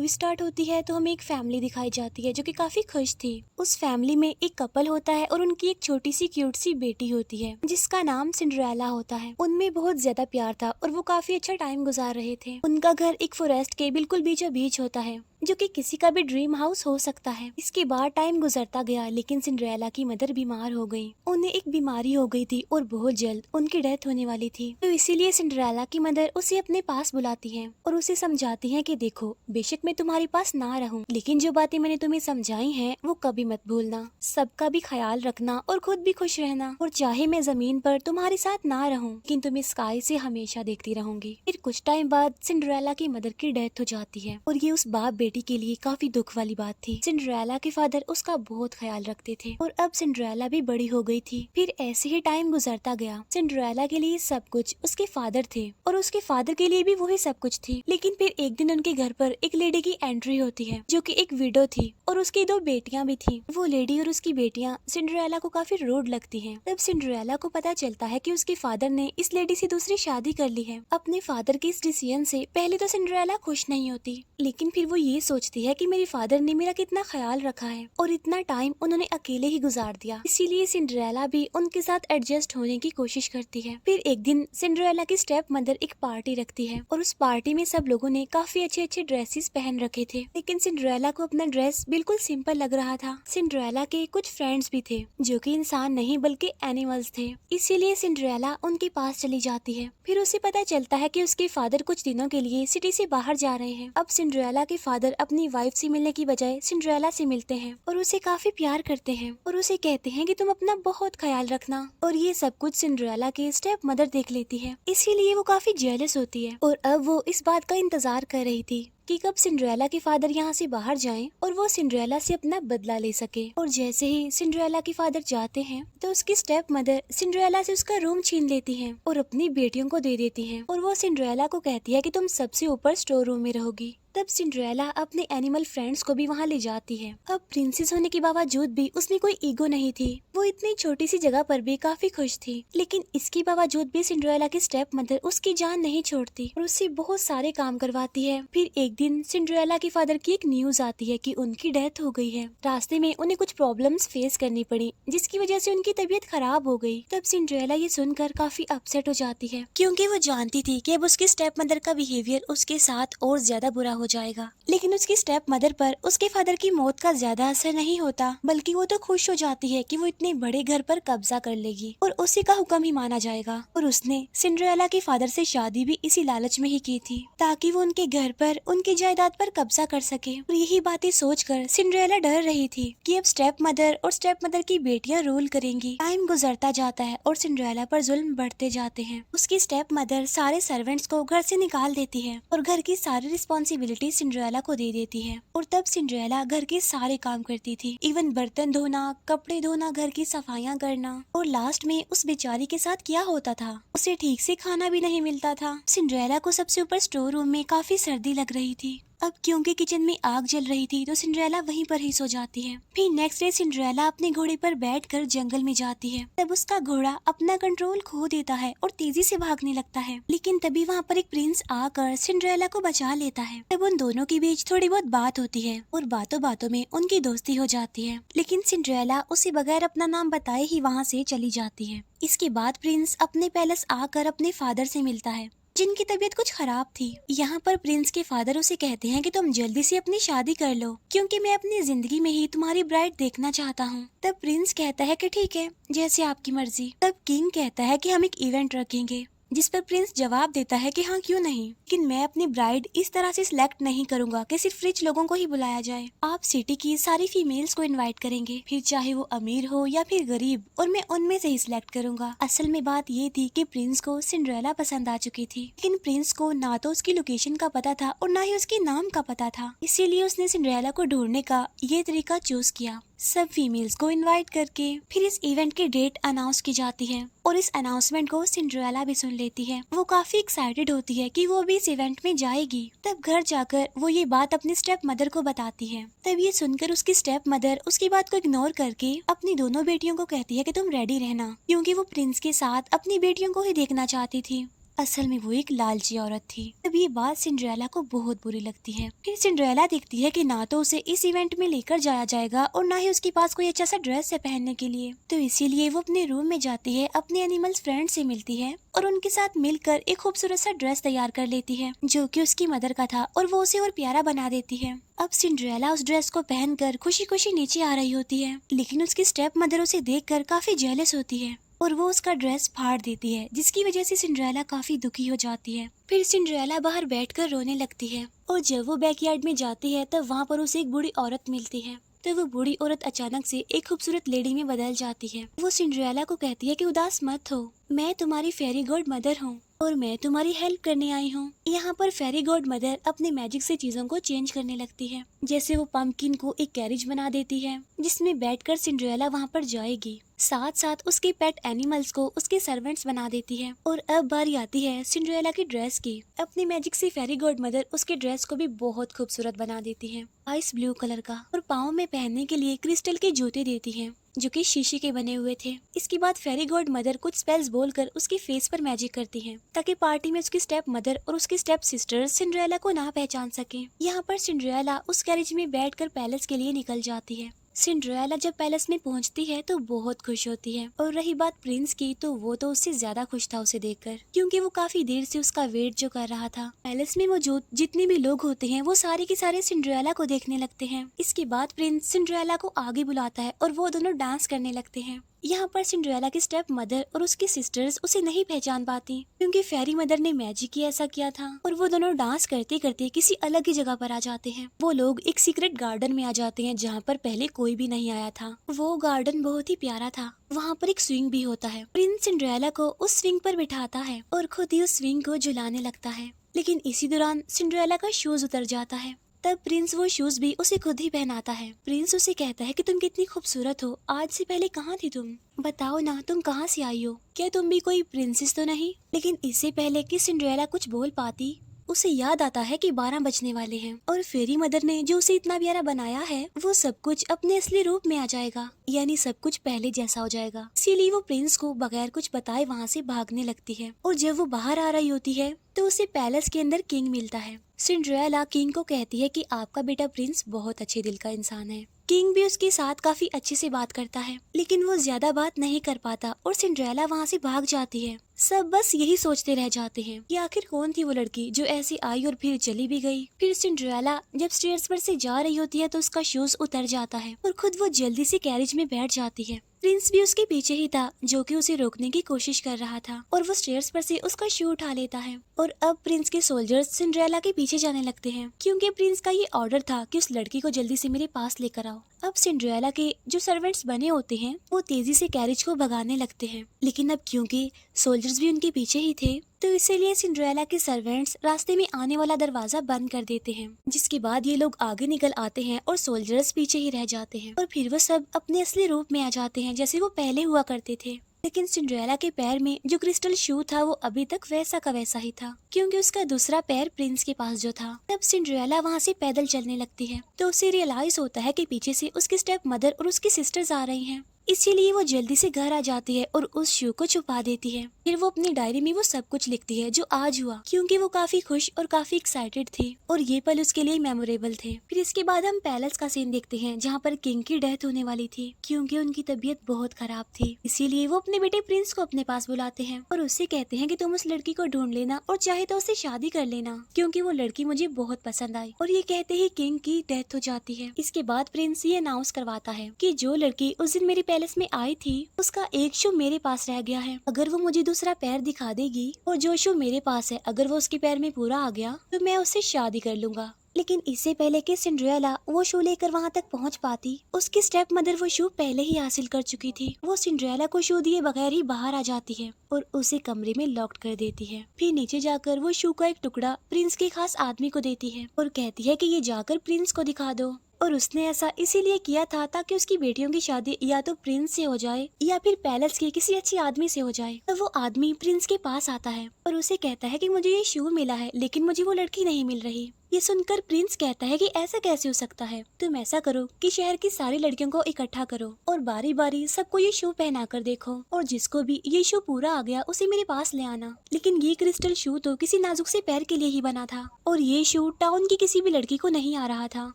Movie start होती है तो हमें एक फैमिली दिखाई जाती है जो कि काफी खुश थी। उस फैमिली में एक कपल होता है और उनकी एक छोटी सी क्यूट सी बेटी होती है जिसका नाम सिंड्रेला होता है। उनमें बहुत ज्यादा प्यार था और वो काफी अच्छा टाइम गुजार रहे थे। उनका घर एक फॉरेस्ट के बिल्कुल बीचों बीच होता है जो कि किसी का भी ड्रीम हाउस हो सकता है। इसके बाद टाइम गुजरता गया लेकिन सिंड्रेला की मदर बीमार हो गई। उन्हें एक बीमारी हो गई थी और बहुत जल्द उनकी डेथ होने वाली थी। तो इसीलिए सिंड्रेला की मदर उसे अपने पास बुलाती है और उसे समझाती है कि देखो, बेशक मैं तुम्हारे पास ना रहूं, लेकिन जो बातें मैंने तुम्हें समझाई हैं वो कभी मत भूलना। सबका भी ख्याल रखना और खुद भी खुश रहना। और चाहे मैं जमीन पर तुम्हारे साथ ना रहूं, लेकिन तुम्हें स्काई से हमेशा देखती रहूंगी। फिर कुछ टाइम बाद सिंड्रेला की मदर की डेथ हो जाती है और ये उस बाप बेटी के लिए काफी दुख वाली बात थी। सिंड्रेला के फादर उसका बहुत ख्याल रखते थे और अब सिंड्रेला भी बड़ी हो गई थी। फिर ऐसे ही टाइम गुजरता गया। सिंड्रेला के लिए सब कुछ उसके फादर थे और उसके फादर के लिए भी वही सब कुछ थी। लेकिन फिर एक दिन उनके घर पर एक लेडी की एंट्री होती है जो कि एक विडो थी और उसकी 2 बेटियां भी थी। वो लेडी और उसकी बेटियां सिंड्रेला को काफी रूड लगती हैं। तब सिंड्रेला को पता चलता है कि उसके फादर ने इस लेडी से दूसरी शादी कर ली है। अपने फादर के इस डिसीजन से पहले तो सिंड्रेला खुश नहीं होती, लेकिन फिर वो ये सोचती है कि मेरे फादर ने मेरा कितना ख्याल रखा है और इतना टाइम उन्होंने अकेले ही गुजार दिया। इसीलिए सिंड्रेला भी उनके साथ एडजस्ट होने की कोशिश करती है। फिर एक दिन सिंड्रेला की स्टेप मदर एक पार्टी रखती है और उस पार्टी में सब लोगों ने काफी अच्छे अच्छे ड्रेसेस पहन रखे थे, लेकिन सिंड्रेला को अपना ड्रेस बिल्कुल सिंपल लग रहा था। सिंड्रेला के कुछ फ्रेंड्स भी थे जो कि इंसान नहीं बल्कि एनिमल्स थे। इसीलिए सिंड्रेला उनके पास चली जाती है। फिर उसे पता चलता है कि उसके फादर कुछ दिनों के लिए सिटी से बाहर जा रहे हैं। अब सिंड्रेला के फादर अपनी वाइफ से मिलने की बजाय सिंड्रेला से मिलते हैं और उसे काफी प्यार करते हैं और उसे कहते हैं कि तुम अपना बहुत ख्याल रखना। और ये सब कुछ सिंड्रेला की स्टेप मदर देख लेती है, इसीलिए वो काफी जेलस होती है और अब वो इस बात का इंतजार कर रही थी कि कब सिंड्रेला के फादर यहाँ से बाहर जाएं और वो सिंड्रेला से अपना बदला ले सके। और जैसे ही सिंड्रेला के फादर जाते हैं तो उसकी स्टेप मदर सिंड्रेला से उसका रूम छीन लेती हैं और अपनी बेटियों को दे देती हैं और वो सिंड्रेला को कहती है कि तुम सबसे ऊपर स्टोर रूम में रहोगी। तब सिंड्रेला अपने एनिमल फ्रेंड्स को भी वहाँ ले जाती है। अब प्रिंसेस होने के बावजूद भी उसमें कोई ईगो नहीं थी। वो इतनी छोटी सी जगह पर भी काफी खुश थी, लेकिन इसके बावजूद भी सिंड्रेला की स्टेप मदर उसकी जान नहीं छोड़ती और उससे बहुत सारे काम करवाती है। फिर एक दिन सिंड्रेला के फादर की एक न्यूज आती है कि उनकी डेथ हो गई है। रास्ते में उन्हें कुछ प्रॉब्लम्स फेस करनी पड़ी जिसकी वजह से उनकी तबीयत खराब हो गई। तब सिंड्रेला ये सुनकर काफी अपसेट हो जाती है क्योंकि वो जानती थी कि अब उसकी स्टेप मदर का बिहेवियर उसके साथ और ज्यादा बुरा हो जाएगा। लेकिन उसकी स्टेप मदर पर उसके फादर की मौत का ज्यादा असर नहीं होता, बल्कि वो तो खुश हो जाती है कि वो इतने बड़े घर पर कब्जा कर लेगी और उसी का हुक्म ही माना जाएगा। और उसने सिंड्रेला के फादर से शादी भी इसी लालच में ही की थी ताकि वो उनके घर पर उनकी जायदाद पर कब्जा कर सके। और यही बातें सोचकर सिंड्रेला डर रही थी कि अब स्टेप मदर और स्टेप मदर की बेटियां रूल करेंगी। टाइम गुजरता जाता है और सिंड्रेला पर जुल्म बढ़ते जाते हैं। उसकी स्टेप मदर सारे सर्वेंट्स को घर से निकाल देती है और घर की सारी रिस्पॉन्सिबिलिटी सिंड्रेला को दे देती है। और तब सिंड्रेला घर के सारे काम करती थी, इवन बर्तन धोना, कपड़े धोना, घर की सफाइयाँ करना। और लास्ट में उस बेचारी के साथ क्या होता था, उसे ठीक से खाना भी नहीं मिलता था। सिंड्रेला को सबसे ऊपर स्टोर रूम में काफी सर्दी लग रही थी। अब क्योंकि किचन में आग जल रही थी तो सिंड्रेला वहीं पर ही सो जाती है। फिर नेक्स्ट डे सिंड्रेला अपने घोड़े पर बैठकर जंगल में जाती है। तब उसका घोड़ा अपना कंट्रोल खो देता है और तेजी से भागने लगता है, लेकिन तभी वहाँ पर एक प्रिंस आकर सिंड्रेला को बचा लेता है। तब उन दोनों के बीच थोड़ी बहुत बात होती है और बातों बातों में उनकी दोस्ती हो जाती है। लेकिन सिंड्रेला उसे बगैर अपना नाम बताए ही वहाँ से चली जाती है। इसके बाद प्रिंस अपने पैलेस आकर अपने फादर से मिलता है जिनकी तबीयत कुछ खराब थी। यहाँ पर प्रिंस के फादर उसे कहते हैं कि तुम जल्दी से अपनी शादी कर लो क्योंकि मैं अपनी जिंदगी में ही तुम्हारी ब्राइड देखना चाहता हूँ। तब प्रिंस कहता है कि ठीक है, जैसे आपकी मर्जी। तब किंग कहता है कि हम एक इवेंट रखेंगे, जिस पर प्रिंस जवाब देता है कि हाँ क्यों नहीं, लेकिन मैं अपनी ब्राइड इस तरह से सिलेक्ट नहीं करूंगा कि सिर्फ रिच लोगों को ही बुलाया जाए। आप सिटी की सारी फीमेल्स को इनवाइट करेंगे, फिर चाहे वो अमीर हो या फिर गरीब, और मैं उनमें से ही सिलेक्ट करूंगा। असल में बात ये थी कि प्रिंस को सिंड्रेला पसंद आ चुकी थी, लेकिन प्रिंस को ना तो उसकी लोकेशन का पता था और ना ही उसके नाम का पता था। इसीलिए उसने सिंड्रेला को ढूंढने का ये तरीका चूज किया, सब फीमेल्स को इनवाइट करके। फिर इस इवेंट की डेट अनाउंस की जाती है और इस अनाउंसमेंट को सिंड्रेला भी सुन लेती है। वो काफी एक्साइटेड होती है कि वो भी इस इवेंट में जाएगी। तब घर जाकर वो ये बात अपनी स्टेप मदर को बताती है। तब ये सुनकर उसकी स्टेप मदर उसकी बात को इग्नोर करके अपनी दोनों बेटियों को कहती है कि तुम रेडी रहना, क्योंकि वो प्रिंस के साथ अपनी बेटियों को ही देखना चाहती थी। असल में वो एक लालची औरत थी। तब ये बात सिंड्रेला को बहुत बुरी लगती है। फिर सिंड्रेला देखती है कि ना तो उसे इस इवेंट में लेकर जाया जाएगा और ना ही उसके पास कोई अच्छा सा ड्रेस है पहनने के लिए। तो इसीलिए वो अपने रूम में जाती है, अपने एनिमल्स फ्रेंड से मिलती है और उनके साथ मिलकर एक खूबसूरत सा ड्रेस तैयार कर लेती है जो कि उसकी मदर का था और वो उसे और प्यारा बना देती है। अब सिंड्रेला उस ड्रेस को पहनकर खुशी खुशी नीचे आ रही होती है, लेकिन उसकी स्टेप मदर उसे देखकर काफी जेलस होती है और वो उसका ड्रेस फाड़ देती है, जिसकी वजह से सिंड्रेला काफी दुखी हो जाती है। फिर सिंड्रेला बाहर बैठकर रोने लगती है और जब वो बैकयार्ड में जाती है तब वहाँ पर उसे एक बूढ़ी औरत मिलती है। तो वो बूढ़ी औरत अचानक से एक खूबसूरत लेडी में बदल जाती है। वो सिंड्रेला को कहती है कि उदास मत हो, मैं तुम्हारी फेरी गॉड मदर हूँ और मैं तुम्हारी हेल्प करने आई हूँ। यहाँ पर फेरी गॉड मदर अपने मैजिक से चीजों को चेंज करने लगती है, जैसे वो पंपकिन को एक कैरेज बना देती है जिसमें बैठकर सिंड्रेला वहाँ पर जाएगी। साथ साथ उसके पेट एनिमल्स को उसके सर्वेंट्स बना देती है। और अब बारी आती है सिंड्रेला की ड्रेस की। अपनी मैजिक से फेरी गॉड मदर उसके ड्रेस को भी बहुत खूबसूरत बना देती है, आइस ब्लू कलर का, और पाँव में पहनने के लिए क्रिस्टल के जूते देती है जो कि शीशे के बने हुए थे। इसके बाद फेरी गॉड मदर कुछ स्पेल्स बोलकर उसके फेस पर मैजिक करती है ताकि पार्टी में उसकी स्टेप मदर और उसकी स्टेप सिस्टर सिंड्रेला को ना पहचान सके। यहाँ पर सिंड्रेला उस कैरेज में बैठकर पैलेस के लिए निकल जाती है। सिंड्रेला जब पैलेस में पहुंचती है तो बहुत खुश होती है, और रही बात प्रिंस की तो वो तो उससे ज्यादा खुश था उसे देखकर, क्योंकि वो काफी देर से उसका वेट जो कर रहा था। पैलेस में मौजूद जितने भी लोग होते हैं वो सारे के सारे सिंड्रेला को देखने लगते हैं। इसके बाद प्रिंस सिंड्रेला को आगे बुलाता है और वो दोनों डांस करने लगते हैं। यहाँ पर सिंड्रेला की स्टेप मदर और उसकी सिस्टर्स उसे नहीं पहचान पाती क्योंकि फेरी मदर ने मैजिक ही ऐसा किया था, और वो दोनों डांस करते करते किसी अलग ही जगह पर आ जाते हैं। वो लोग एक सीक्रेट गार्डन में आ जाते हैं जहाँ पर पहले कोई भी नहीं आया था। वो गार्डन बहुत ही प्यारा था, वहाँ पर एक स्विंग भी होता है। प्रिंस सिंड्रेला को उस स्विंग पर बिठाता है और खुद ही उस स्विंग को झुलाने लगता है, लेकिन इसी दौरान सिंड्रेला का शूज उतर जाता है। तब प्रिंस वो शूज भी उसे खुद ही पहनाता है। प्रिंस उसे कहता है कि तुम कितनी खूबसूरत हो, आज से पहले कहाँ थी तुम, बताओ ना तुम कहाँ से आई हो, क्या तुम भी कोई प्रिंसेस तो नहीं। लेकिन इससे पहले कि सिंड्रेला कुछ बोल पाती उसे याद आता है कि 12 बजने वाले हैं और फेरी मदर ने जो उसे इतना प्यारा बनाया है वो सब कुछ अपने असली रूप में आ जाएगा, यानी सब कुछ पहले जैसा हो जाएगा। इसीलिए वो प्रिंस को बगैर कुछ बताए वहाँ से भागने लगती है, और जब वो बाहर आ रही होती है तो उसे पैलेस के अंदर किंग मिलता है। सिंड्रेला किंग को कहती है कि आपका बेटा प्रिंस बहुत अच्छे दिल का इंसान है। किंग भी उसके साथ काफी अच्छे से बात करता है, लेकिन वो ज्यादा बात नहीं कर पाता और सिंड्रेला वहाँ से भाग जाती है। सब बस यही सोचते रह जाते हैं कि आखिर कौन थी वो लड़की जो ऐसी आई और फिर चली भी गई। फिर सिंड्रेला जब स्टेयर्स पर से जा रही होती है तो उसका शूज उतर जाता है और खुद वो जल्दी से कैरेज में बैठ जाती है। प्रिंस भी उसके पीछे ही था जो कि उसे रोकने की कोशिश कर रहा था, और वो स्टेयर्स पर से उसका शू उठा लेता है। और अब प्रिंस के सोल्जर्स सिंड्रेला के पीछे जाने लगते हैं क्योंकि प्रिंस का ये ऑर्डर था कि उस लड़की को जल्दी से मेरे पास लेकर आओ। अब सिंड्रेला के जो सर्वेंट्स बने होते हैं वो तेजी से कैरेज को भगाने लगते हैं, लेकिन अब क्योंकि सोल्जर्स भी उनके पीछे ही थे तो इसीलिए सिंड्रेला के सर्वेंट्स रास्ते में आने वाला दरवाजा बंद कर देते हैं, जिसके बाद ये लोग आगे निकल आते हैं और सोल्जर्स पीछे ही रह जाते हैं, और फिर वो सब अपने असली रूप में आ जाते हैं जैसे वो पहले हुआ करते थे। लेकिन सिंड्रेला के पैर में जो क्रिस्टल शू था वो अभी तक वैसा का वैसा ही था क्योंकि उसका दूसरा पैर प्रिंस के पास जो था। तब सिंड्रेला वहाँ से पैदल चलने लगती है तो उसे रियलाइज होता है कि पीछे से उसकी स्टेप मदर और उसकी सिस्टर्स आ रही हैं। इसीलिए वो जल्दी से घर आ जाती है और उस शू को छुपा देती है। फिर वो अपनी डायरी में वो सब कुछ लिखती है जो आज हुआ, क्योंकि वो काफी खुश और काफी एक्साइटेड थी और ये पल उसके लिए मेमोरेबल थे। फिर इसके बाद हम पैलेस का सीन देखते हैं जहाँ पर किंग की डेथ होने वाली थी क्योंकि उनकी तबीयत बहुत खराब थी। इसीलिए वो अपने बेटे प्रिंस को अपने पास बुलाते हैं और उससे कहते हैं कि तुम उस लड़की को ढूंढ लेना और चाहे तो उससे शादी कर लेना क्योंकि वो लड़की मुझे बहुत पसंद आई। और ये कहते ही किंग की डेथ हो जाती है। इसके बाद प्रिंस ये अनाउंस करवाता है कि जो लड़की उस दिन मेरे पैलेस में आई थी उसका एक शू मेरे पास रह गया है, अगर वो मुझे दूसरा पैर दिखा देगी और जो शू मेरे पास है अगर वो उसके पैर में पूरा आ गया तो मैं उससे शादी कर लूंगा। लेकिन इससे पहले कि सिंड्रेला वो शू लेकर वहाँ तक पहुँच पाती उसकी स्टेप मदर वो शू पहले ही हासिल कर चुकी थी। वो सिंड्रेला को शू दिए बगैर ही बाहर आ जाती है और उसे कमरे में लॉक कर देती है। फिर नीचे जाकर वो शू का एक टुकड़ा प्रिंस के खास आदमी को देती है और कहती है कि ये जाकर प्रिंस को दिखा दो। और उसने ऐसा इसीलिए किया था ताकि उसकी बेटियों की शादी या तो प्रिंस से हो जाए या फिर पैलेस के किसी अच्छे आदमी से हो जाए। तो वो आदमी प्रिंस के पास आता है और उसे कहता है कि मुझे ये शू मिला है लेकिन मुझे वो लड़की नहीं मिल रही। ये सुनकर प्रिंस कहता है कि ऐसा कैसे हो सकता है, तुम ऐसा करो कि शहर की सारी लड़कियों को इकट्ठा करो और बारी बारी सबको ये शू पहना कर देखो, और जिसको भी ये शू पूरा आ गया उसे मेरे पास ले आना। लेकिन ये क्रिस्टल शू तो किसी नाजुक से पैर के लिए ही बना था, और ये शू टाउन की किसी भी लड़की को नहीं आ रहा था।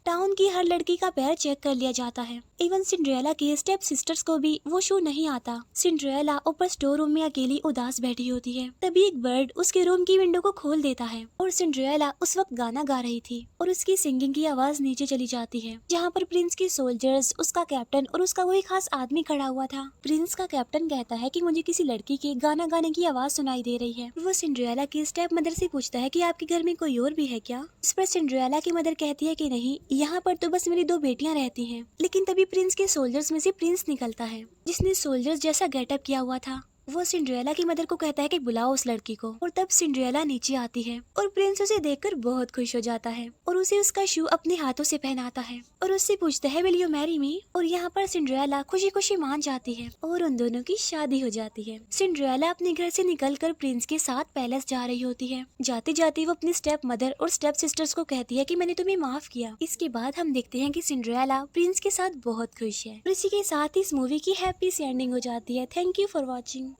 टाउन की हर लड़की का पैर चेक कर लिया जाता है, इवन सिंड्रेला के स्टेप सिस्टर्स को भी वो शू नहीं आता। सिंड्रेला ऊपर स्टोर रूम में अकेली उदास बैठी होती है। तभी एक बर्ड उसके रूम की विंडो को खोल देता है, और सिंड्रेला उस वक्त गाना गा रही थी और उसकी सिंगिंग की आवाज नीचे चली जाती है, जहाँ पर प्रिंस के सोल्जर्स, उसका कैप्टन और उसका कोई खास आदमी खड़ा हुआ था। प्रिंस का कैप्टन कहता है कि मुझे किसी लड़की के गाना गाने की आवाज सुनाई दे रही है। वो सिंड्रेला की स्टेप मदर से पूछता है कि आपके घर में कोई और भी है क्या। इस पर सिंड्रेला की मदर कहती है कि नहीं, यहाँ पर तो बस मेरी 2 बेटियां रहती हैं। लेकिन तभी प्रिंस के सोल्जर्स में से प्रिंस निकलता है, जिसने सोल्जर्स जैसा गेटअप किया हुआ था। वो सिंड्रेला की मदर को कहता है कि बुलाओ उस लड़की को, और तब सिंड्रेला नीचे आती है और प्रिंस उसे देखकर बहुत खुश हो जाता है और उसे उसका शू अपने हाथों से पहनाता है और उससे पूछता है विल यू मैरी मी। और यहाँ पर सिंड्रेला खुशी खुशी मान जाती है और उन दोनों की शादी हो जाती है। सिंड्रेला अपने घर से निकलकर प्रिंस के साथ पैलेस जा रही होती है। जाते जाते वो अपनी स्टेप मदर और स्टेप सिस्टर्स को कहती है कि मैंने तुम्हें माफ किया। इसके बाद हम देखते हैं कि सिंड्रेला प्रिंस के साथ बहुत खुश है। और इसी के साथ इस मूवी की हैप्पी सी एंडिंग हो जाती है। Thank you for watching.